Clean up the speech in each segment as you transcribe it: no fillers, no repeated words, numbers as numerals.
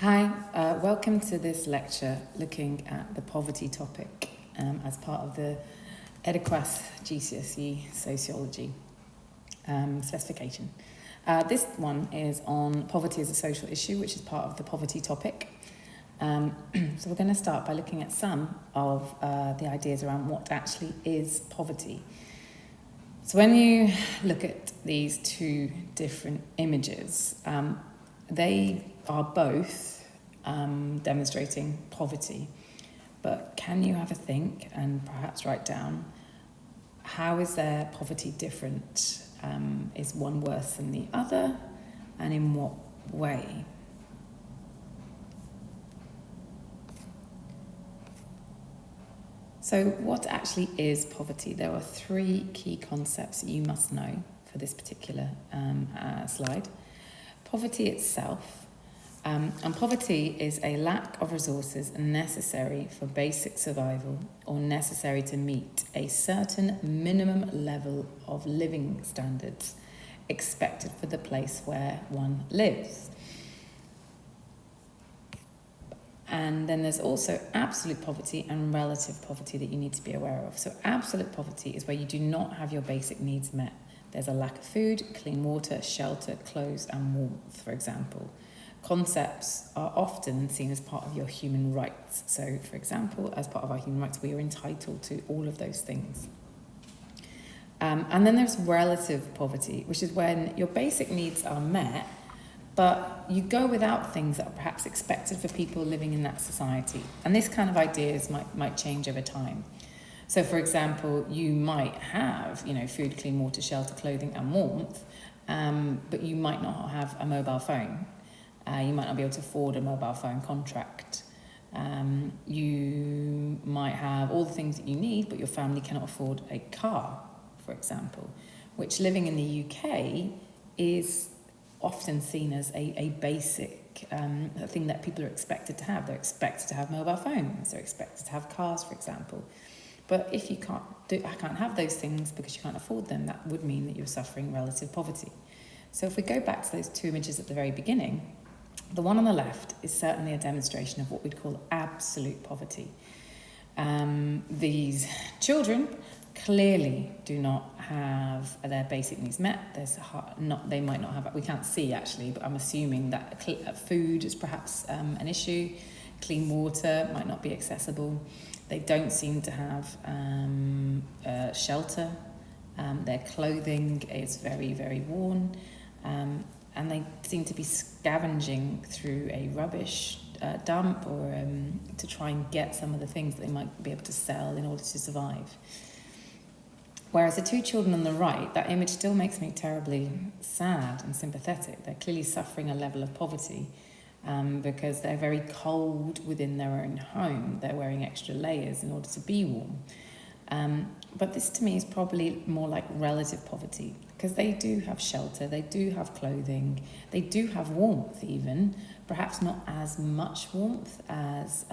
Hi, welcome to this lecture looking at the poverty topic as part of the Eduqas GCSE sociology specification. This one is on poverty as a social issue, which is part of the poverty topic. So we're going to start by looking at some of the ideas around what actually is poverty. So when you look at these two different images, they are both demonstrating poverty, but can you have a think and perhaps write down, how is their poverty different? Is one worse than the other, and in what way? So what actually is poverty? There are three key concepts that you must know for this particular slide. Poverty itself. And poverty is a lack of resources necessary for basic survival or necessary to meet a certain minimum level of living standards expected for the place where one lives. And then there's also absolute poverty and relative poverty that you need to be aware of. So absolute poverty is where you do not have your basic needs met. There's a lack of food, clean water, shelter, clothes, and warmth, for example. Concepts are often seen as part of your human rights. So, for example, as part of our human rights, we are entitled to all of those things. And then there's relative poverty, which is when your basic needs are met, but you go without things that are perhaps expected for people living in that society. And this kind of ideas might change over time. So, for example, you might have, food, clean water, shelter, clothing, and warmth, but you might not have a mobile phone. You might not be able to afford a mobile phone contract. You might have all the things that you need, but your family cannot afford a car, for example, which living in the UK is often seen as a basic thing that people are expected to have. They're expected to have mobile phones. They're expected to have cars, for example. But if you can't have those things because you can't afford them, that would mean that you're suffering relative poverty. So if we go back to those two images at the very beginning, the one on the left is certainly a demonstration of what we'd call absolute poverty. These children clearly do not have their basic needs met. They might not have, we can't see actually, but I'm assuming that food is perhaps an issue. Clean water might not be accessible. They don't seem to have shelter. Their clothing is very, very worn. And they seem to be scavenging through a rubbish dump or to try and get some of the things that they might be able to sell in order to survive. Whereas the two children on the right, that image still makes me terribly sad and sympathetic. They're clearly suffering a level of poverty because they're very cold within their own home. They're wearing extra layers in order to be warm. But this to me is probably more like relative poverty, because they do have shelter, they do have clothing, they do have warmth even, perhaps not as much warmth as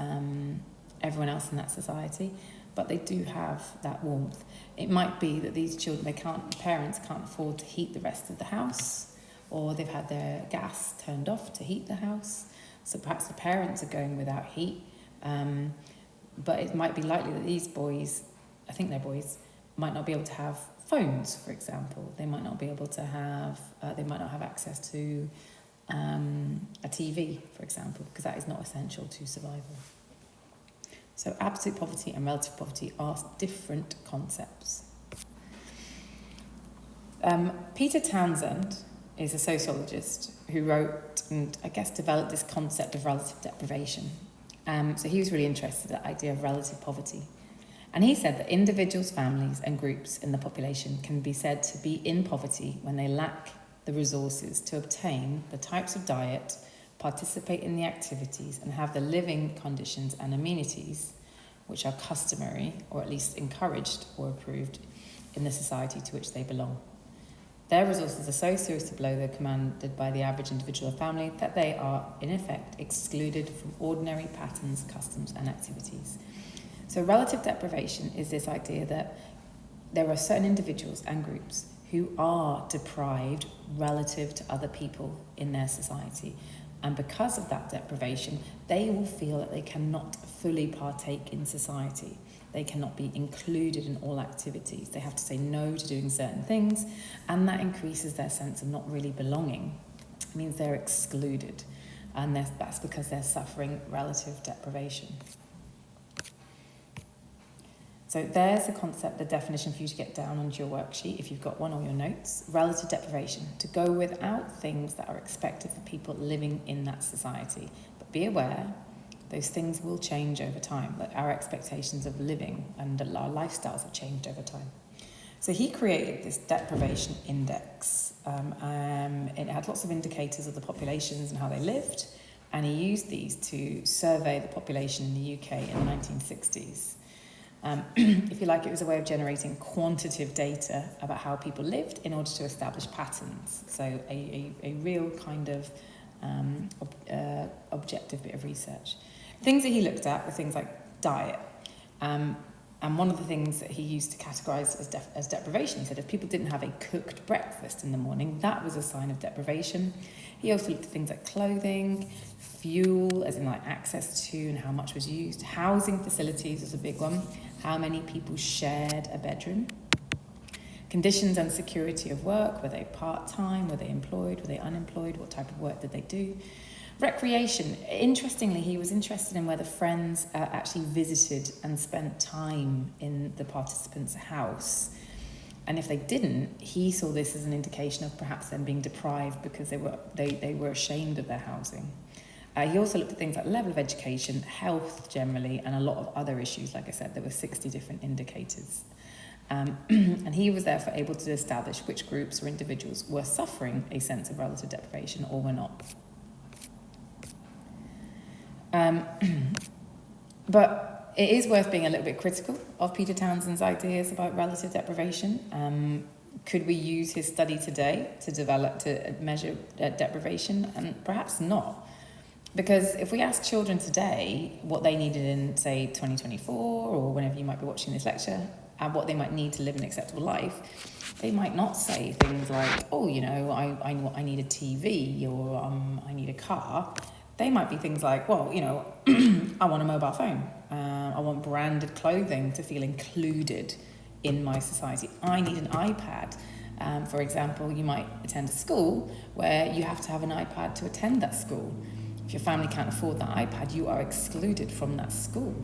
everyone else in that society, but they do have that warmth. It might be that these children, parents can't afford to heat the rest of the house, or they've had their gas turned off to heat the house, so perhaps the parents are going without heat, but it might be likely that these boys, I think they're boys, might not be able to have phones, for example. They might not be able to have, they might not have access to a TV, for example, because that is not essential to survival. So absolute poverty and relative poverty are different concepts. Peter Townsend is a sociologist who wrote and I guess developed this concept of relative deprivation. So he was really interested in the idea of relative poverty. And he said that individuals, families, and groups in the population can be said to be in poverty when they lack the resources to obtain the types of diet, participate in the activities, and have the living conditions and amenities which are customary, or at least encouraged or approved, in the society to which they belong. Their resources are so seriously below the commanded by the average individual or family that they are, in effect, excluded from ordinary patterns, customs, and activities. So relative deprivation is this idea that there are certain individuals and groups who are deprived relative to other people in their society. And because of that deprivation, they will feel that they cannot fully partake in society. They cannot be included in all activities. They have to say no to doing certain things, and that increases their sense of not really belonging. It means they're excluded, and that's because they're suffering relative deprivation. So there's the concept, the definition for you to get down onto your worksheet, if you've got one, or your notes. Relative deprivation, to go without things that are expected for people living in that society. But be aware, those things will change over time. Like our expectations of living and our lifestyles have changed over time. So he created this deprivation index. It had lots of indicators of the populations and how they lived. And he used these to survey the population in the UK in the 1960s. If you like, it was a way of generating quantitative data about how people lived in order to establish patterns. So a real kind of objective bit of research. Things that he looked at were things like diet. And one of the things that he used to categorise as deprivation, he said if people didn't have a cooked breakfast in the morning, that was a sign of deprivation. He also looked at things like clothing, fuel, as in like access to and how much was used. Housing facilities is a big one. How many people shared a bedroom. Conditions and security of work. Were they part-time? Were they employed? Were they unemployed? What type of work did they do? Recreation. Interestingly, he was interested in whether friends actually visited and spent time in the participants' house. And if they didn't, he saw this as an indication of perhaps them being deprived because they were ashamed of their housing. He also looked at things like level of education, health generally, and a lot of other issues. Like I said, there were 60 different indicators. And he was therefore able to establish which groups or individuals were suffering a sense of relative deprivation or were not. But it is worth being a little bit critical of Peter Townsend's ideas about relative deprivation. Could we use his study today to measure deprivation? And perhaps not. Because if we ask children today what they needed in, say, 2024, or whenever you might be watching this lecture, and what they might need to live an acceptable life, they might not say things like, oh, you know, I need a TV, or I need a car. They might be things like, well, you know, I want a mobile phone. I want branded clothing to feel included in my society. I need an iPad. For example, you might attend a school where you have to have an iPad to attend that school. If your family can't afford that iPad, you are excluded from that school.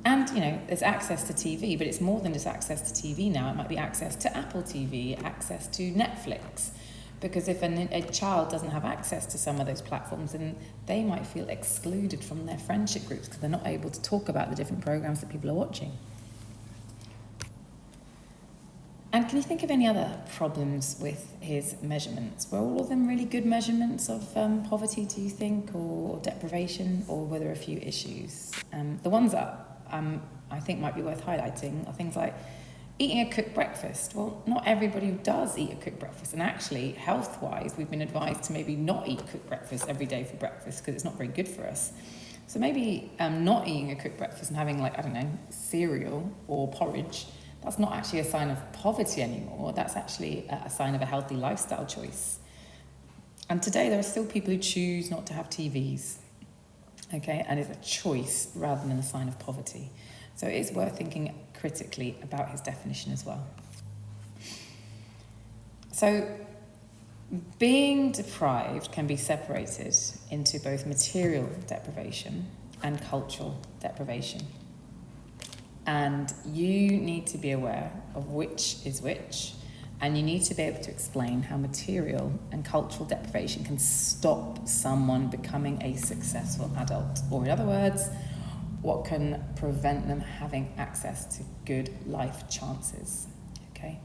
And, you know, there's access to TV, but it's more than just access to TV now. It might be access to Apple TV, access to Netflix. Because if a child doesn't have access to some of those platforms, then they might feel excluded from their friendship groups because they're not able to talk about the different programs that people are watching. And can you think of any other problems with his measurements? Were all of them really good measurements of poverty, do you think, or deprivation, or were there a few issues? The ones that I think might be worth highlighting are things like eating a cooked breakfast. Well, not everybody does eat a cooked breakfast, and actually, health-wise, we've been advised to maybe not eat cooked breakfast every day for breakfast because it's not very good for us. So maybe not eating a cooked breakfast and having, like, I don't know, cereal or porridge, that's not actually a sign of poverty anymore. That's actually a sign of a healthy lifestyle choice. And today there are still people who choose not to have TVs, okay? And it's a choice rather than a sign of poverty. So it is worth thinking critically about his definition as well. So being deprived can be separated into both material deprivation and cultural deprivation. And you need to be aware of which is which, and you need to be able to explain how material and cultural deprivation can stop someone becoming a successful adult. Or in other words, what can prevent them having access to good life chances, okay?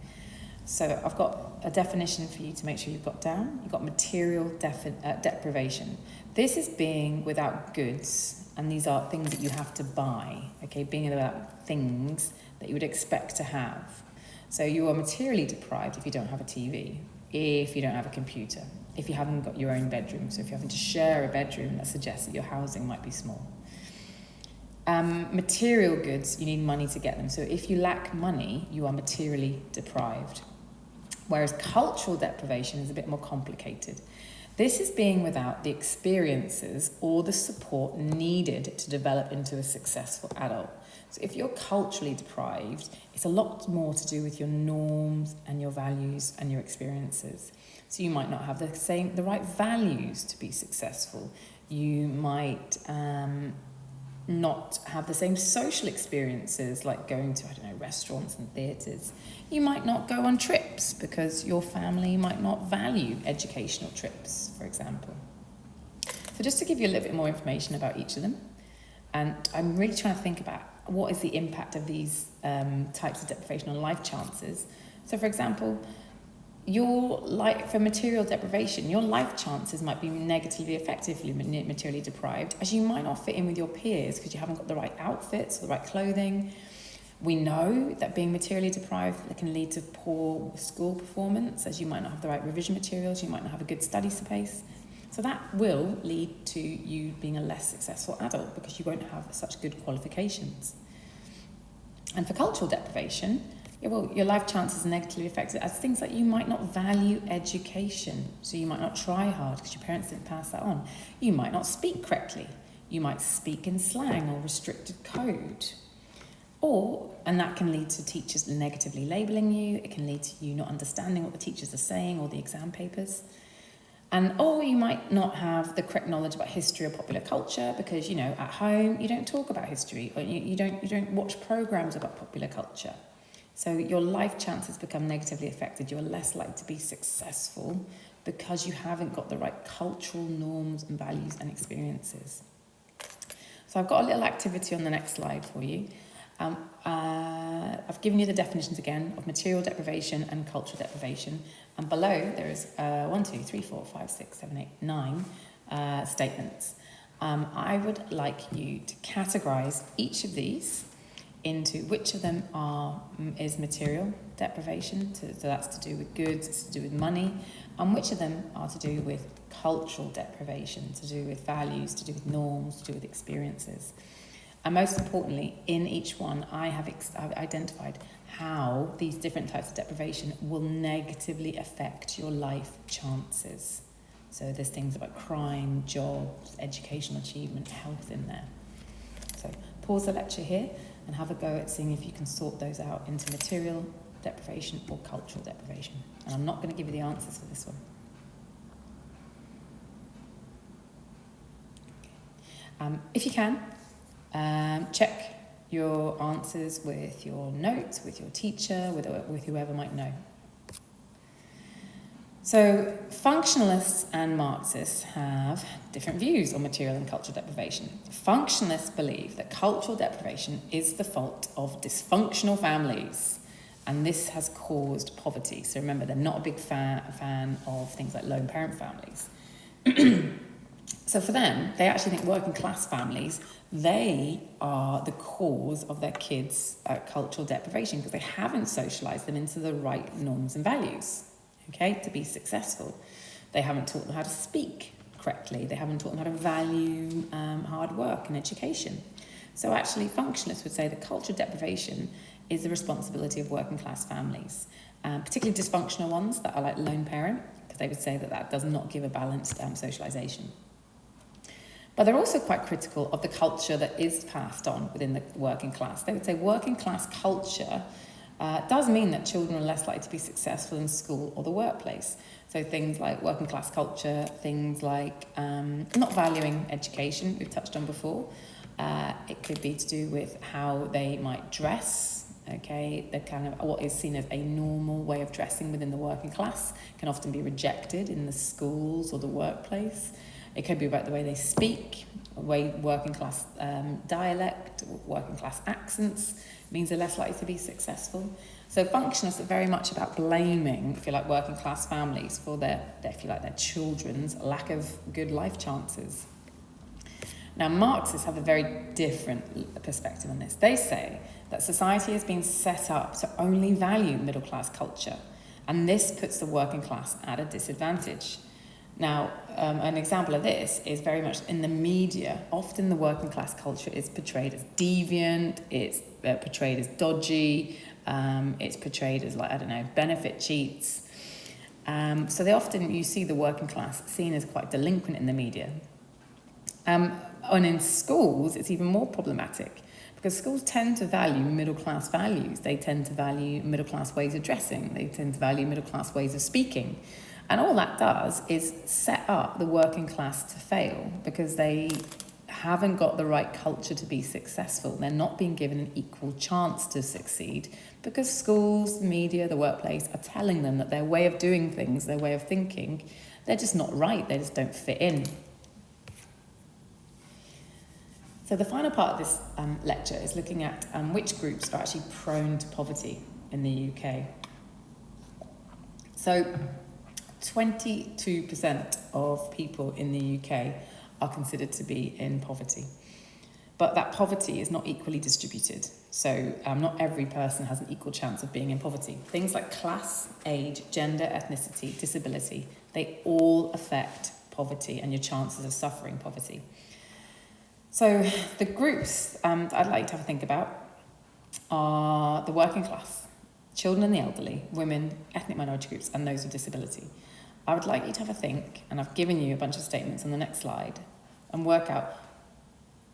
So I've got a definition for you to make sure you've got down. You've got material deprivation. This is being without goods, and these are things that you have to buy, okay? Being without things that you would expect to have. So you are materially deprived if you don't have a TV, if you don't have a computer, if you haven't got your own bedroom. So if you're having to share a bedroom, that suggests that your housing might be small. Material goods, you need money to get them. So if you lack money, you are materially deprived. Whereas cultural deprivation is a bit more complicated. This is being without the experiences or the support needed to develop into a successful adult. So if you're culturally deprived, it's a lot more to do with your norms and your values and your experiences. So you might not have the right values to be successful. You might not have the same social experiences, like going to, restaurants and theatres. You might not go on trips because your family might not value educational trips, for example. So just to give you a little bit more information about each of them, and I'm really trying to think about what is the impact of these types of deprivation on life chances. So for example, for material deprivation, your life chances might be negatively affected if you're materially deprived, as you might not fit in with your peers because you haven't got the right outfits or the right clothing. We know that being materially deprived can lead to poor school performance, as you might not have the right revision materials, you might not have a good study space. So that will lead to you being a less successful adult because you won't have such good qualifications. And for cultural deprivation, your life chances are negatively affected as things like you might not value education, so you might not try hard because your parents didn't pass that on. You might not speak correctly. You might speak in slang or restricted code. And that can lead to teachers negatively labelling you. It can lead to you not understanding what the teachers are saying or the exam papers. Or you might not have the correct knowledge about history or popular culture because, at home you don't talk about history, or you don't watch programs about popular culture. So your life chances become negatively affected. You're less likely to be successful because you haven't got the right cultural norms and values and experiences. So I've got a little activity on the next slide for you. I've given you the definitions again of material deprivation and cultural deprivation. And below there is 9 statements. I would like you to categorise each of these into which of them is material deprivation, so that's to do with goods, it's to do with money, and which of them are to do with cultural deprivation, to do with values, to do with norms, to do with experiences. And most importantly, in each one, I've identified how these different types of deprivation will negatively affect your life chances. So there's things about crime, jobs, educational achievement, health in there. So pause the lecture here and have a go at seeing if you can sort those out into material deprivation or cultural deprivation. And I'm not going to give you the answers for this one. If you can, check your answers with your notes, with your teacher, with whoever might know. So functionalists and Marxists have different views on material and cultural deprivation. Functionalists believe that cultural deprivation is the fault of dysfunctional families, and this has caused poverty. So remember, they're not a big fan of things like lone parent families. So for them, they actually think working class families, they are the cause of their kids' cultural deprivation because they haven't socialised them into the right norms and values. To be successful. They haven't taught them how to speak correctly. They haven't taught them how to value hard work and education. So actually, functionalists would say that cultural deprivation is the responsibility of working class families, particularly dysfunctional ones that are like lone parent, because they would say that does not give a balanced socialisation. But they're also quite critical of the culture that is passed on within the working class. They would say working class culture does mean that children are less likely to be successful in school or the workplace. So things like working class culture, things like not valuing education, we've touched on before. It could be to do with how they might dress, the kind of what is seen as a normal way of dressing within the working class can often be rejected in the schools or the workplace. It could be about the way they speak, working class dialect, working class accents means they're less likely to be successful. So functionalists are very much about blaming, if you like, working class families for their children's lack of good life chances. Now, Marxists have a very different perspective on this. They say that society has been set up to only value middle class culture, and this puts the working class at a disadvantage. Now, an example of this is very much in the media. Often the working class culture is portrayed as deviant, it's portrayed as dodgy, it's portrayed as benefit cheats. So they often, you see the working class seen as quite delinquent in the media. And in schools, it's even more problematic because schools tend to value middle-class values. They tend to value middle-class ways of dressing. They tend to value middle-class ways of speaking. And all that does is set up the working class to fail because they haven't got the right culture to be successful. They're not being given an equal chance to succeed because schools, the media, the workplace are telling them that their way of doing things, their way of thinking, they're just not right. They just don't fit in. So the final part of this lecture is looking at which groups are actually prone to poverty in the UK. So 22% of people in the UK are considered to be in poverty. But that poverty is not equally distributed. So not every person has an equal chance of being in poverty. Things like class, age, gender, ethnicity, disability, they all affect poverty and your chances of suffering poverty. So the groups I'd like you to have a think about are the working class, children and the elderly, women, ethnic minority groups, and those with disability. I would like you to have a think, and I've given you a bunch of statements on the next slide, and work out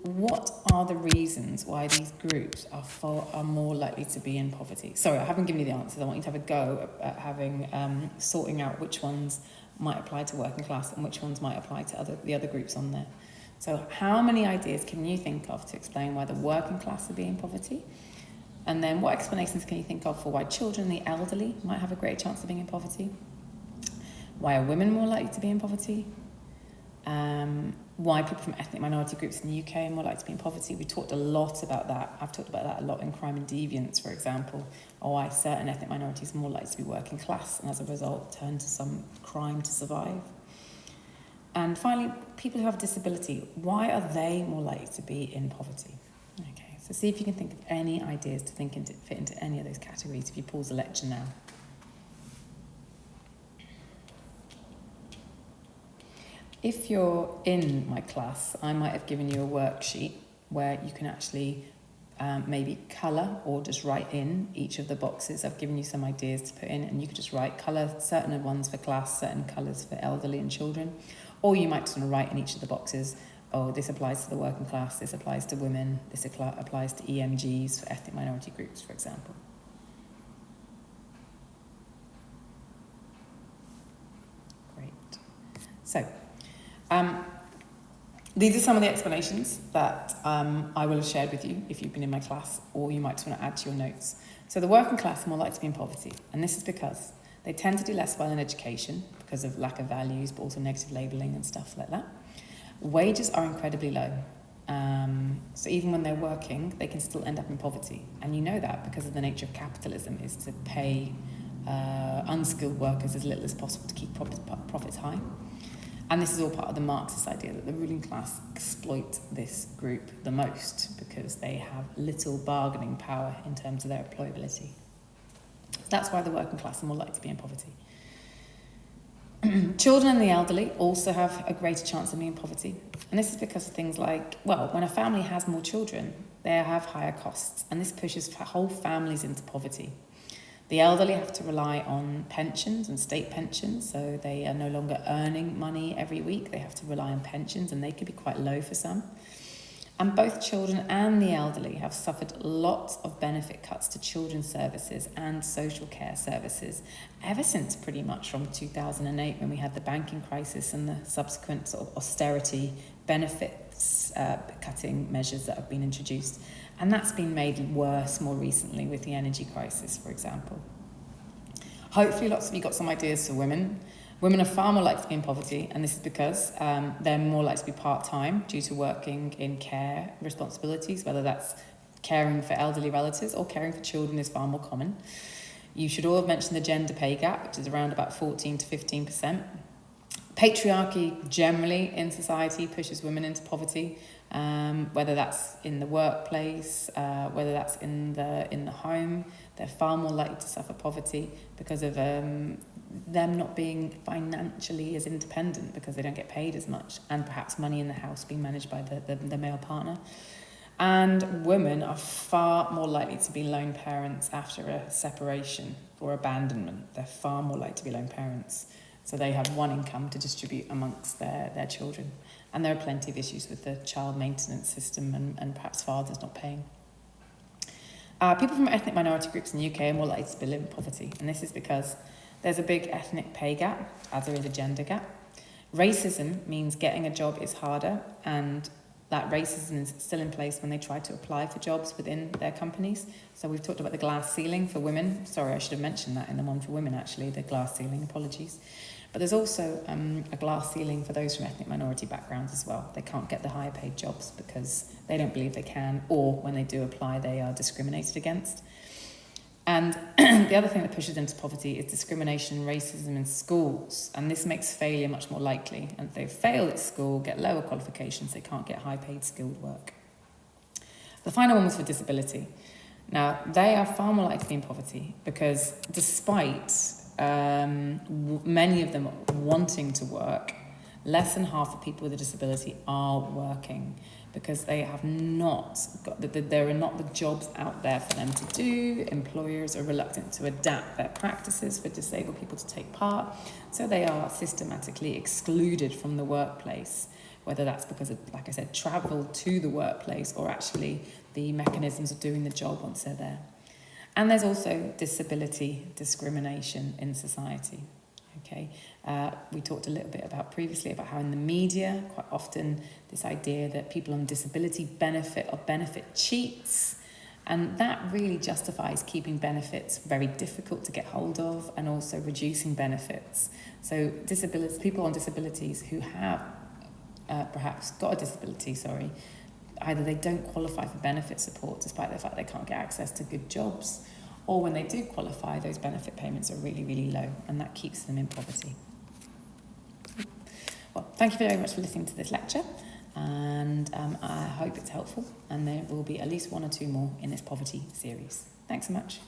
what are the reasons why these groups are more likely to be in poverty. Sorry, I haven't given you the answers. I want you to have a go at sorting out which ones might apply to working class and which ones might apply to the other groups on there. So how many ideas can you think of to explain why the working class would be in poverty? And then what explanations can you think of for why children and the elderly might have a great chance of being in poverty? Why are women more likely to be in poverty? Why people from ethnic minority groups in the UK are more likely to be in poverty? We talked a lot about that. I've talked about that a lot in Crime and Deviance, for example, or why certain ethnic minorities are more likely to be working class and as a result turn to some crime to survive. And finally, people who have disability, why are they more likely to be in poverty? Okay, so see if you can think of any ideas to fit into any of those categories if you pause the lecture now. If you're in my class, I might have given you a worksheet where you can actually maybe colour or just write in each of the boxes. I've given you some ideas to put in, and you could just write colour certain ones for class, certain colours for elderly and children. Or you might just want to write in each of the boxes, oh, this applies to the working class, this applies to women, this applies to EMGs for ethnic minority groups, for example. Great. So, these are some of the explanations that I will have shared with you if you've been in my class, or you might just want to add to your notes. So the working class are more likely to be in poverty, and this is because they tend to do less well in education because of lack of values, but also negative labelling and stuff like that. Wages are incredibly low. So even when they're working, they can still end up in poverty. And you know that because of the nature of capitalism is to pay unskilled workers as little as possible to keep profits high. And this is all part of the Marxist idea that the ruling class exploit this group the most because they have little bargaining power in terms of their employability. That's why the working class are more likely to be in poverty. Children and the elderly also have a greater chance of being in poverty. And this is because of things like, well, when a family has more children, they have higher costs. And this pushes whole families into poverty. The elderly have to rely on pensions and state pensions, so they are no longer earning money every week. They have to rely on pensions, and they could be quite low for some. And both children and the elderly have suffered lots of benefit cuts to children's services and social care services ever since pretty much from 2008 when we had the banking crisis and the subsequent sort of austerity benefits cutting measures that have been introduced. And that's been made worse more recently with the energy crisis, for example. Hopefully lots of you got some ideas for women. Women are far more likely to be in poverty, and this is because they're more likely to be part-time due to working in care responsibilities, whether that's caring for elderly relatives or caring for children is far more common. You should all have mentioned the gender pay gap, which is around about 14 to 15%. Patriarchy generally in society pushes women into poverty, whether that's in the workplace, whether that's in the home. They're far more likely to suffer poverty because of them not being financially as independent because they don't get paid as much, and perhaps money in the house being managed by the male partner. And women are far more likely to be lone parents after a separation or abandonment. They're far more likely to be lone parents. So they have one income to distribute amongst their children. And there are plenty of issues with the child maintenance system and perhaps fathers not paying. People from ethnic minority groups in the UK are more likely to live in poverty. And this is because there's a big ethnic pay gap, as there is a gender gap. Racism means getting a job is harder, and that racism is still in place when they try to apply for jobs within their companies. So we've talked about the glass ceiling for women. Sorry, I should have mentioned that in the one for women, actually, the glass ceiling, apologies. But there's also a glass ceiling for those from ethnic minority backgrounds as well. They can't get the higher paid jobs because they don't believe they can, or when they do apply, they are discriminated against. And the other thing that pushes into poverty is discrimination and racism in schools. And this makes failure much more likely. And if they fail at school, get lower qualifications, they can't get high paid skilled work. The final one was for disability. Now, they are far more likely to be in poverty because despite many of them wanting to work, less than half of people with a disability are working because they have not got there are not the jobs out there for them to do. Employers are reluctant to adapt their practices for disabled people to take part, so they are systematically excluded from the workplace, whether that's because of, like I said, travel to the workplace or actually the mechanisms of doing the job once they're there. And there's also disability discrimination in society. Okay, we talked a little bit previously about how in the media, quite often this idea that people on disability benefit or benefit cheats, and that really justifies keeping benefits very difficult to get hold of and also reducing benefits. So people on disabilities who have perhaps got a disability, either they don't qualify for benefit support despite the fact they can't get access to good jobs, or when they do qualify, those benefit payments are really, really low, and that keeps them in poverty. Well, thank you very much for listening to this lecture, and I hope it's helpful, and there will be at least one or two more in this poverty series. Thanks so much.